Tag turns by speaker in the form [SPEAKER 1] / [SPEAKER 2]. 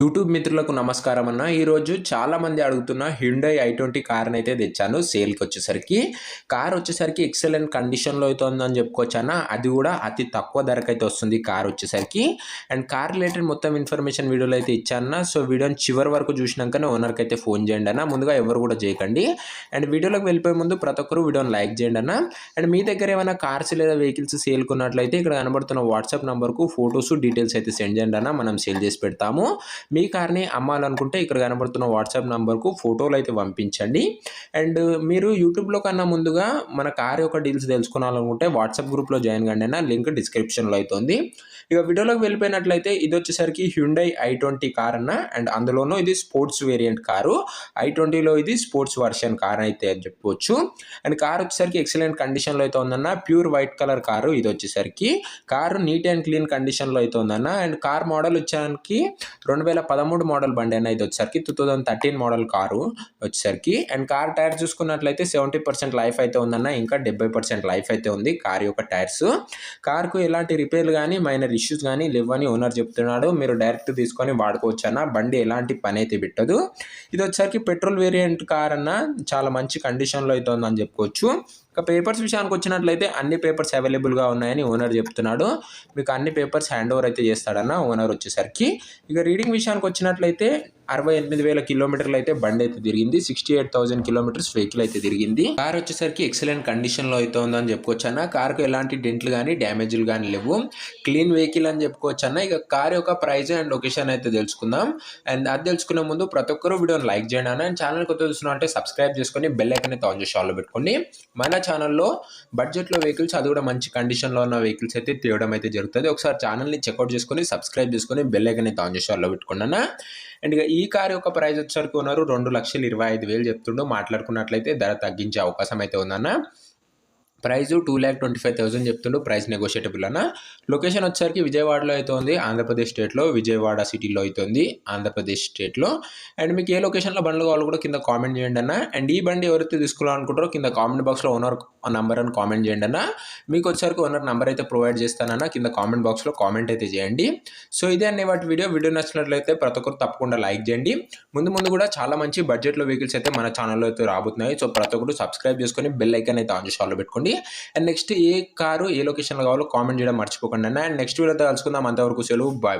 [SPEAKER 1] YouTube మిత్రులకు నమస్కారం అన్న. ఈరోజు చాలామంది అడుగుతున్న హ్యుండై i20 కార్‌ని అయితే తెచ్చాను సేల్‌కి వచ్చేసరికి. కార్ వచ్చేసరికి ఎక్సలెంట్ కండిషన్‌లో అయితే ఉందని చెప్పుకోవచ్చు అన్న. అది కూడా అతి తక్కువ ధరకైతే వస్తుంది కార్ వచ్చేసరికి. అండ్ కార్ రిలేటెడ్ మొత్తం ఇన్ఫర్మేషన్ వీడియోలో అయితే ఇచ్చానన్న. సో వీడియోని చివరి వరకు చూసినాకనే ఓనర్‌కి అయితే ఫోన్ చేయండి అన్న. ముందుగా ఎవరు కూడా చేయకండి. అండ్ వీడియోలోకి వెళ్ళిపోయే ముందు ప్రతి ఒక్కరు వీడియోని లైక్ చేయండి అన్న. అండ్ మీ దగ్గర ఏమైనా కార్స్ లేదా వెహికల్స్ సేల్‌కి ఉన్నట్లయితే ఇక్కడ కనబడుతున్న వాట్సాప్ నంబర్‌కు ఫోటోస్ డీటెయిల్స్ అయితే సెండ్ చేయండి అన్న. మనం సేల్ చేసి పెడతాము. మీ కార్‌ని అమ్మాలనుకుంటే ఇక్కడ కనబడుతున్న వాట్సాప్ నంబర్‌కు ఫోటోలు అయితే పంపించండి. అండ్ మీరు యూట్యూబ్‌లో కన్నా ముందుగా మన కార్ యొక్క డీల్స్ తెలుసుకోవాలనుకుంటే వాట్సాప్ గ్రూప్‌లో జాయిన్ కండి అన్న. లింక్ డిస్క్రిప్షన్‌లో అయితే ఉంది. ఇక వీడియోలోకి వెళ్ళిపోయినట్లయితే ఇది వచ్చేసరికి హ్యుండై i20 కార్ అన్న. అండ్ అందులోనూ ఇది స్పోర్ట్స్ వేరియంట్ కారు. i20లో ఇది స్పోర్ట్స్ వర్షన్ కార్ అయితే అని చెప్పుకోవచ్చు. అండ్ కార్ వచ్చేసరికి ఎక్సలెంట్ కండిషన్‌లో అయితే ఉందన్న. ప్యూర్ వైట్ కలర్ కారు ఇది వచ్చేసరికి. కారు నీట్ అండ్ క్లీన్ కండిషన్‌లో అయితే ఉందన్న. అండ్ కార్ మోడల్ వచ్చేసరికి 2013 మోడల్ బండి అన్న. ఇది వచ్చేసరికి 2013 మోడల్ కారు వచ్చేసరికి. అండ్ కార్ టైర్ చూసుకున్నట్లయితే 70% లైఫ్ అయితే ఉందన్న. ఇంకా 70% లైఫ్ అయితే ఉంది కార్ యొక్క టైర్స్. కార్‌కు ఎలాంటి రిపేర్లు గానీ మైనర్ ఇష్యూస్ గానీ లేవని ఓనర్ చెప్తున్నాడు. మీరు డైరెక్ట్ తీసుకొని వాడుకోవచ్చు అన్న. బండి ఎలాంటి పని అయితే పెట్టదు. ఇది వచ్చేసరికి పెట్రోల్ వేరియంట్ కార్ అన్న. చాలా మంచి కండిషన్‌లో అయితే ఉందని చెప్పుకోవచ్చు. ఇక పేపర్స్ విషయానికి వచ్చినట్లయితే అన్ని పేపర్స్ అవైలబుల్‌గా ఉన్నాయని ఓనర్ చెప్తున్నాడు. మీకు అన్ని పేపర్స్ హ్యాండ్ ఓవర్ అయితే చేస్తాడన్న ఓనర్ వచ్చేసరికి. ఇక రీడింగ్ విషయానికి వచ్చినట్లయితే 68,000 కిలోమీటర్లు అయితే బండి అయితే తిరిగింది. 68,000 కిలోమీటర్స్ వెహికల్ అయితే తిరిగింది. కార్ వచ్చేసరికి ఎక్సలెంట్ కండిషన్‌లో అయితే ఉందని చెప్పుకోవచ్చు అన్న. కార్‌కు ఎలాంటి డెంట్లు కానీ డ్యామేజ్లు కానీ లేవు. క్లీన్ వెహికల్ అని చెప్పుకోవచ్చు అన్న. ఇక కార్ యొక్క ప్రైస్ అండ్ లొకేషన్ అయితే తెలుసుకుందాం. అండ్ అది తెలుసుకునే ముందు ప్రతి ఒక్కరు వీడియోని లైక్ చేయండి అన్న. అండ్ ఛానల్ కొత్త చూస్తున్నారంటే సబ్స్క్రైబ్ చేసుకొని బెల్ ఐకాన్ అయితే ఆన్ చేసి ఆన్‌లో పెట్టుకోండి. మన ఛానల్లో బడ్జెట్లో వెహికల్స్ అది కూడా మంచి కండిషన్లో ఉన్న వెహికల్స్ అయితే తేవడం అయితే జరుగుతుంది. ఒకసారి ఛానల్ని చెక్అవుట్ చేసుకొని సబ్స్క్రైబ్ చేసుకొని బెల్ ఐకాన్ అయితే ఆన్ చేసి ఆన్‌లో పెట్టుకోండి అన్న. అండ్ ఇక ఈ కార్ యొక్క ప్రైస్ వచ్చేసరికి ఉన్నారు 2,25,000 చెప్తుండో. మాట్లాడుకున్నట్లయితే ధర తగ్గించే అవకాశం అయితే ఉందన్న. ప్రైస్ 2,25,000 చెప్తుండు. ప్రైస్ నెగోషియేటబుల్ అన్న. లొకేషన్ వచ్చేసరికి విజయవాడలో అయితే ఉంది. ఆంధ్రప్రదేశ్ స్టేట్లో విజయవాడ సిటీలో అయితే ఉంది ఆంధ్రప్రదేశ్ స్టేట్లో. అండ్ మీకు ఏ లొకేషన్లో బండ్లు కావాలో కూడా కింద కామెంట్ చేయండి అన్న. అండ్ ఈ బండి ఎవరైతే తీసుకోవాలనుకుంటారో కింద కామెంట్ బాక్స్లో ఓనర్ నంబర్ అని కామెంట్ చేయండి అన్న. మీకు వచ్చేసరికి ఓనర్ నెంబర్ అయితే ప్రొవైడ్ చేస్తానన్న. కింద కామెంట్ బాక్స్లో కామెంట్ అయితే చేయండి. సో ఇదే అన్ని వాటి వీడియో నచ్చినట్లయితే ప్రతి ఒక్కరు తప్పకుండా లైక్ చేయండి. ముందు కూడా చాలా మంచి బడ్జెట్లో వెహికల్స్ అయితే మన ఛానల్లో అయితే రాబోతున్నాయి. సో ప్రతి ఒక్కరు సబ్స్క్రైబ్ చేసుకొని బెల్ ఐకాన్ అయితే ఆన్ చేసి ఆన్‌లో పెట్టుకోండి. అండ్ నెక్స్ట్ ఏ కారు ఏ లొకేషన్లో కావాలో కామెంట్ చేయడం మర్చిపోకండి అన్న. అండ్ నెక్స్ట్ వీడియోతో కలుసుకుందాం. అంతవరకు సెలవు. బాయ్.